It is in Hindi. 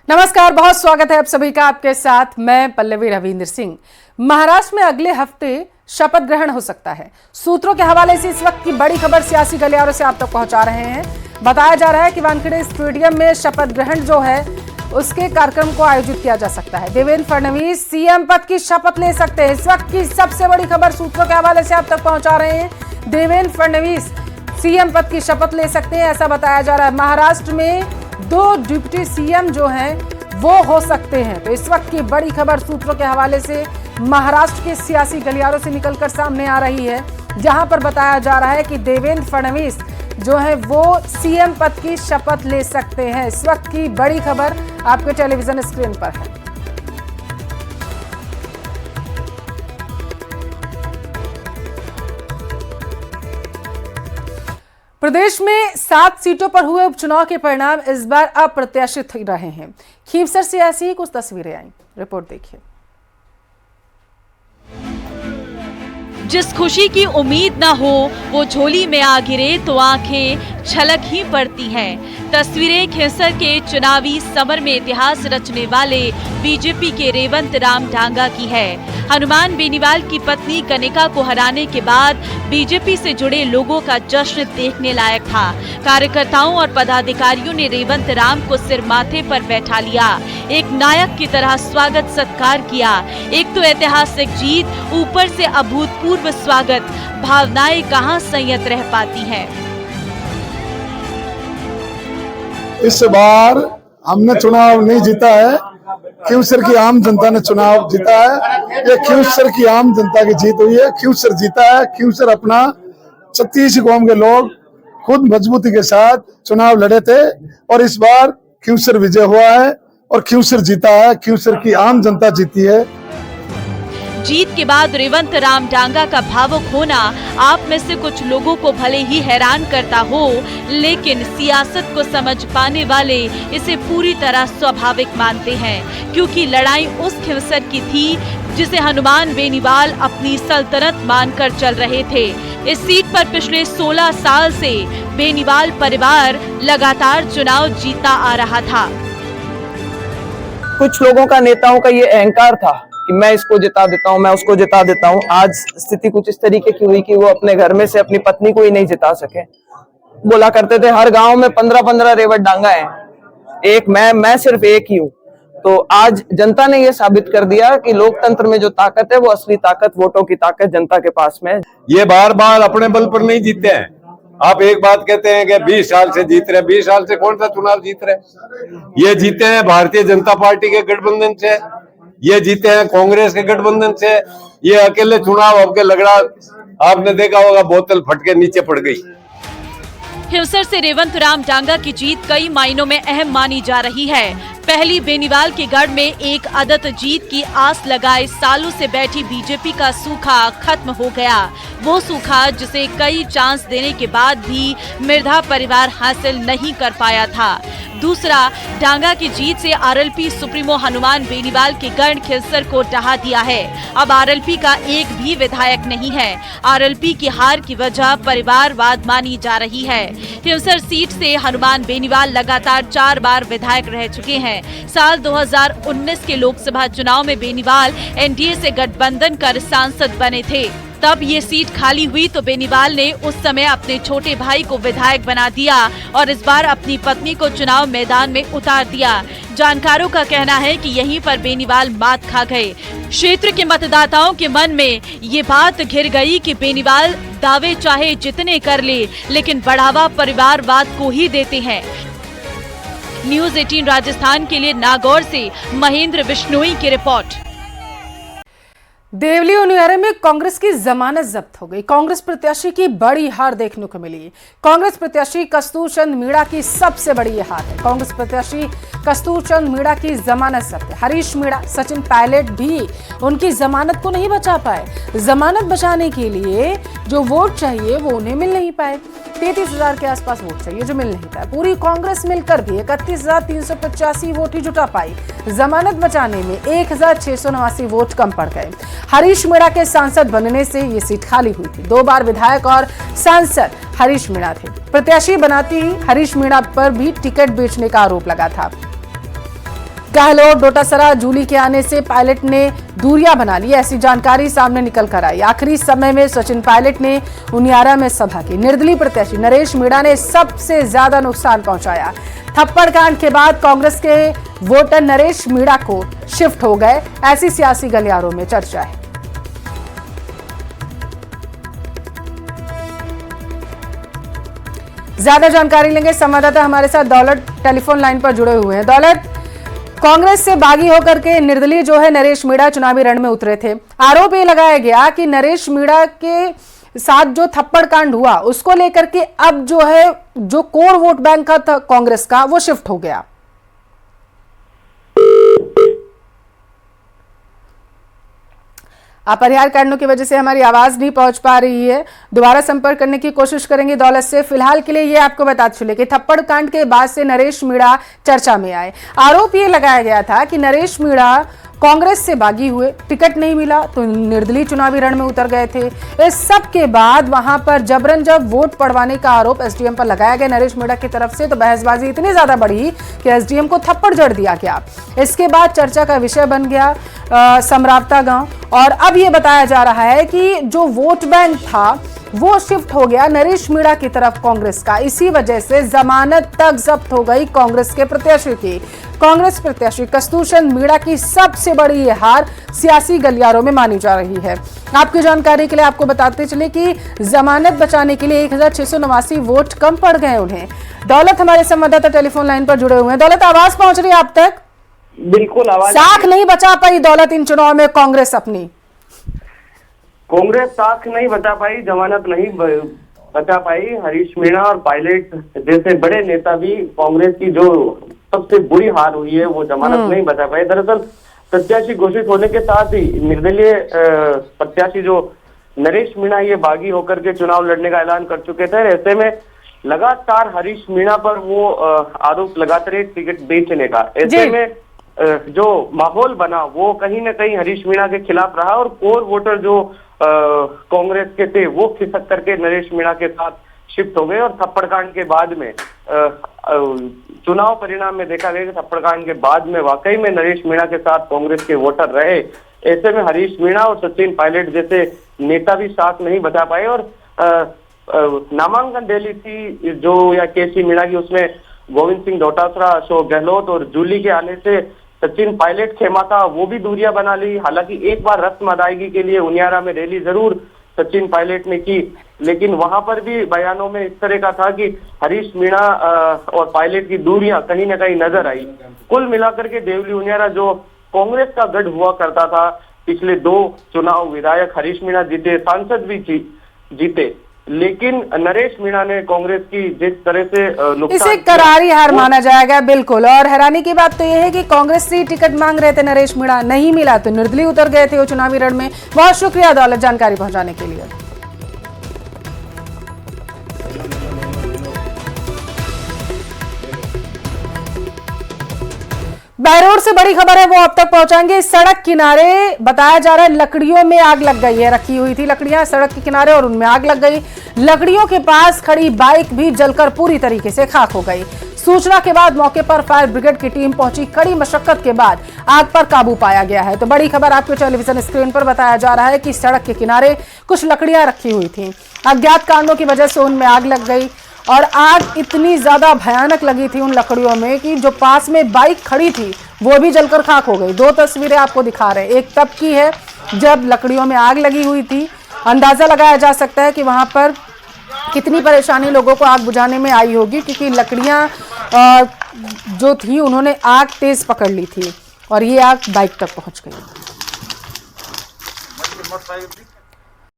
नमस्कार, बहुत स्वागत है आप सभी का। आपके साथ मैं पल्लवी रविंद्र सिंह। महाराष्ट्र में अगले हफ्ते शपथ ग्रहण हो सकता है। सूत्रों के हवाले से इस वक्त की बड़ी खबर सियासी गलियारों से आप तक पहुंचा रहे हैं। बताया जा रहा है कि वानखेड़े स्टेडियम में शपथ ग्रहण जो है उसके कार्यक्रम को आयोजित किया जा सकता है। देवेंद्र फडणवीस सीएम पद की शपथ ले सकते हैं। इस वक्त की सबसे बड़ी खबर सूत्रों के हवाले से आप तक पहुंचा रहे हैं। देवेंद्र फडणवीस सीएम पद की शपथ ले सकते हैं, ऐसा बताया जा रहा है। महाराष्ट्र में 2 डिप्टी सीएम जो हैं वो हो सकते हैं। तो इस वक्त की बड़ी खबर सूत्रों के हवाले से महाराष्ट्र के सियासी गलियारों से निकलकर सामने आ रही है, जहां पर बताया जा रहा है कि देवेंद्र फडणवीस जो है वो सीएम पद की शपथ ले सकते हैं। इस वक्त की बड़ी खबर आपके टेलीविजन स्क्रीन पर है। प्रदेश में 7 सीटों पर हुए उपचुनाव के परिणाम इस बार अप्रत्याशित रहे हैं। खींवसर से ऐसी ही कुछ तस्वीरें आई, रिपोर्ट देखिए। जिस खुशी की उम्मीद ना हो वो झोली में आ गिरे तो आंखें छलक ही पड़ती हैं। तस्वीरें खींवसर के चुनावी समर में इतिहास रचने वाले बीजेपी के रेवंत राम डांगा की है। हनुमान बेनीवाल की पत्नी कनिका को हराने के बाद बीजेपी से जुड़े लोगों का जश्न देखने लायक था। कार्यकर्ताओं और पदाधिकारियों ने रेवंत राम को सिर माथे पर बैठा लिया, एक नायक की तरह स्वागत सत्कार किया। एक तो ऐतिहासिक जीत, ऊपर से अभूतपूर्व स्वागत, भावनाएं कहां संयत रह पाती हैं। इस बार हमने चुनाव नहीं जीता है, खींवसर की आम जनता ने चुनाव जीता है। ये खींवसर की आम जनता की जीत हुई है। खींवसर जीता है। खींवसर अपना 36 कौम के लोग खुद मजबूती के साथ चुनाव लड़े थे और इस बार खींवसर विजय हुआ है और खींवसर जीता है। खींवसर की आम जनता जीती है। जीत के बाद रेवंत राम डांगा का भावुक होना आप में से कुछ लोगों को भले ही हैरान करता हो, लेकिन सियासत को समझ पाने वाले इसे पूरी तरह स्वाभाविक मानते हैं, क्योंकि लड़ाई उस खींवसर की थी जिसे हनुमान बेनीवाल अपनी सल्तनत मानकर चल रहे थे। इस सीट पर पिछले 16 साल से बेनीवाल परिवार लगातार चुनाव जीता आ रहा था। कुछ लोगों का, नेताओं का ये अहंकार था कि मैं इसको जिता देता हूँ, मैं उसको जिता देता हूँ। आज स्थिति कुछ इस तरीके की हुई कि वो अपने घर में से अपनी पत्नी को ही नहीं जिता सके। बोला करते थे हर गांव में 15-15 रेवत डांगा है, एक मैं सिर्फ एक ही हूँ। तो आज जनता ने ये साबित कर दिया कि लोकतंत्र में जो ताकत है वो असली ताकत, वोटों की ताकत जनता के पास में है। ये बार बार अपने बल पर नहीं जीते हैं। आप एक बात कहते हैं कि 20 साल से जीत रहे, 20 साल से कौन सा चुनाव जीत रहे? ये जीते हैं भारतीय जनता पार्टी के गठबंधन से, ये जीते हैं कांग्रेस के गठबंधन से। ये अकेले चुनाव आपके लग रहा, आपने देखा होगा बोतल फट के नीचे पड़ गई। खींवसर से रेवंत राम डांगा की जीत कई मायनों में अहम मानी जा रही है। पहली, बेनीवाल के गढ़ में एक अदत जीत की आस लगाए सालों से बैठी बीजेपी का सूखा खत्म हो गया। वो सूखा जिसे कई चांस देने के बाद भी मिर्धा परिवार हासिल नहीं कर पाया था। दूसरा, डांगा की जीत से आरएलपी सुप्रीमो हनुमान बेनीवाल के गढ़ खींवसर को ढहा दिया है। अब आरएलपी का एक भी विधायक नहीं है। आरएलपी की हार की वजह परिवारवाद मानी जा रही है। खींवसर सीट से हनुमान बेनीवाल लगातार 4 बार विधायक रह चुके हैं। साल 2019 के लोकसभा चुनाव में बेनीवाल एनडीए से गठबंधन कर सांसद बने थे। तब ये सीट खाली हुई तो बेनीवाल ने उस समय अपने छोटे भाई को विधायक बना दिया और इस बार अपनी पत्नी को चुनाव मैदान में उतार दिया। जानकारों का कहना है कि यहीं पर बेनीवाल मात खा गए। क्षेत्र के मतदाताओं के मन में ये बात घिर गई कि बेनीवाल दावे चाहे जितने कर ले, लेकिन बढ़ावा परिवारवाद को ही देते हैं। न्यूज़ 18 राजस्थान के लिए नागौर से महेंद्र बिश्नोई की रिपोर्ट। देवली उनियारे में कांग्रेस की जमानत जब्त हो गई। कांग्रेस प्रत्याशी की बड़ी हार देखने को मिली। कांग्रेस प्रत्याशी कस्तूर चंद मीणा की सबसे बड़ी हार है। कांग्रेस प्रत्याशी कस्तूर चंद मीणा की जमानत जब्त है। हरीश मीणा, सचिन पायलट भी उनकी जमानत को नहीं बचा पाए। जमानत बचाने के लिए जो वोट चाहिए वो उन्हें मिल नहीं पाए। 33,000 के आसपास वोट चाहिए जो मिल नहीं पाए। पूरी कांग्रेस मिलकर भी 31,385 वोट ही जुटा पाई। जमानत बचाने में 1,689 वोट कम पड़ गए। हरीश मीणा के सांसद बनने से ये सीट खाली हुई थी। 2 बार विधायक और सांसद हरीश मीणा थे। प्रत्याशी बनाती ही हरीश मीणा पर भी टिकट बेचने का आरोप लगा था। गहलोत, डोटासरा, जूली के आने से पायलट ने दूरियां बना ली, ऐसी जानकारी सामने निकल कर आई। आखिरी समय में सचिन पायलट ने उनियारा में सभा की। निर्दलीय प्रत्याशी नरेश मीणा ने सबसे ज्यादा नुकसान पहुंचाया। थप्पड़ कांड के बाद कांग्रेस के वोटर नरेश मीणा को शिफ्ट हो गए, ऐसी सियासी गलियारों में चर्चा है। ज्यादा जानकारी लेंगे, संवाददाता हमारे साथ दौलत टेलीफोन लाइन पर जुड़े हुए हैं। दौलत, कांग्रेस से बागी होकर के निर्दलीय जो है नरेश मीणा चुनावी रण में उतरे थे। आरोप ये लगाया गया कि नरेश मीणा के साथ जो थप्पड़ कांड हुआ उसको लेकर के अब जो है जो कोर वोट बैंक का था कांग्रेस का, वो शिफ्ट हो गया। अपरिहार्य कारणों की वजह से हमारी आवाज नहीं पहुंच पा रही है, दोबारा संपर्क करने की कोशिश करेंगे दौलत से। फिलहाल के लिए ये आपको बताते चले कि थप्पड़ कांड के बाद से नरेश मीणा चर्चा में आए। आरोप ये लगाया गया था कि नरेश मीणा कांग्रेस से बागी हुए, टिकट नहीं मिला तो निर्दलीय चुनावी रण में उतर गए थे। इस सब के बाद वहां पर जबरन जब वोट पड़वाने का आरोप एसडीएम पर लगाया गया नरेश मीणा की तरफ से, तो बहसबाजी इतनी ज्यादा बढ़ी कि एसडीएम को थप्पड़ जड़ दिया गया। इसके बाद चर्चा का विषय बन गया समरावता गांव, और अब ये बताया जा रहा है कि जो वोट बैंक था वो शिफ्ट हो गया नरेश मीणा की तरफ कांग्रेस का। इसी वजह से जमानत तक जब्त हो गई कांग्रेस के प्रत्याशी की। कांग्रेस प्रत्याशी कस्तूर चंद मीणा की सबसे बड़ी ये हार सियासी गलियारों में मानी जा रही है। आपकी जानकारी के लिए आपको बताते चले कि जमानत बचाने के लिए 1689 वोट कम पड़ गए उन्हें। दौलत हमारे संवाददाता टेलीफोन लाइन पर जुड़े हुए हैं। दौलत, आवाज पहुंच रही है आप तक? बिल्कुल आवाज। साख नहीं बचा पाई दौलत इन चुनाव में कांग्रेस अपनी? कांग्रेस साख नहीं बचा पाई, जमानत नहीं बचा पाई। हरीश मीणा और पायलट जैसे बड़े नेता भी कांग्रेस की जो सबसे बुरी हार हुई है वो जमानत नहीं बचा पाए। दरअसल प्रत्याशी घोषित होने के साथ ही निर्दलीय प्रत्याशी जो नरेश मीणा ये बागी होकर के चुनाव लड़ने का ऐलान कर चुके थे। ऐसे में लगातार हरीश मीणा पर वो आरोप लगाते रहे टिकट बेचने का। ऐसे में जो माहौल बना वो कहीं ना कहीं हरीश मीणा के खिलाफ रहा, और कोर वोटर जो कांग्रेस के थे वो खिसक करके नरेश मीणा के साथ शिफ्ट हो गए। और थप्पड़ कांड के बाद में चुनाव परिणाम में देखा गया कि थप्पड़ कांड के बाद में वाकई में नरेश मीणा के साथ कांग्रेस के वोटर रहे। ऐसे में हरीश मीणा और सचिन पायलट जैसे नेता भी साथ नहीं बचा पाए, और नामांकन रैली थी जो या केसी मीणा की, उसमें गोविंद सिंह डोटासरा, अशोक गहलोत और जूली के आने से सचिन पायलट खेमा था वो भी दूरियां बना ली। हालांकि एक बार रस्म अदायगी के लिए उनियारा में रैली जरूर सचिन पायलट ने की, लेकिन वहां पर भी बयानों में इस तरह का था कि हरीश मीणा और पायलट की दूरियां कहीं ना कहीं नजर आई। कुल मिलाकर के देवली उनियारा जो कांग्रेस का गढ़ हुआ करता था, पिछले 2 चुनाव विधायक हरीश मीणा जीते, सांसद भी जीते, लेकिन नरेश मीणा ने कांग्रेस की जिस तरह से इसे करारी हार माना जाएगा। बिल्कुल, और हैरानी की बात तो यह है कि कांग्रेस से टिकट मांग रहे थे नरेश मीणा, नहीं मिला तो निर्दलीय उतर गए थे वो चुनावी रण में। बहुत शुक्रिया दौलत जानकारी पहुंचाने के लिए। बहरोड से बड़ी खबर है वो अब तक पहुंचाएंगे। सड़क किनारे बताया जा रहा है लकड़ियों में आग लग गई है, रखी हुई थी लकड़ियां सड़क के किनारे और उनमें आग लग गई। लकड़ियों के पास खड़ी बाइक भी जलकर पूरी तरीके से खाक हो गई। सूचना के बाद मौके पर फायर ब्रिगेड की टीम पहुंची। कड़ी मशक्कत के बाद आग पर काबू पाया गया है। तो बड़ी खबर आपके टेलीविजन स्क्रीन पर बताया जा रहा है कि सड़क के किनारे कुछ लकड़ियां रखी हुई थी, अज्ञात कारणों की वजह से उनमें आग लग गई, और आग इतनी ज्यादा भयानक लगी थी उन लकड़ियों में कि जो पास में बाइक खड़ी थी वो भी जलकर खाक हो गई। 2 तस्वीरें आपको दिखा रहे हैं, एक तब की है जब लकड़ियों में आग लगी हुई थी। अंदाजा लगाया जा सकता है कि वहां पर कितनी परेशानी लोगों को आग बुझाने में आई होगी, क्योंकि लकड़ियां जो थी उन्होंने आग तेज पकड़ ली थी और ये आग बाइक तक पहुंच गई।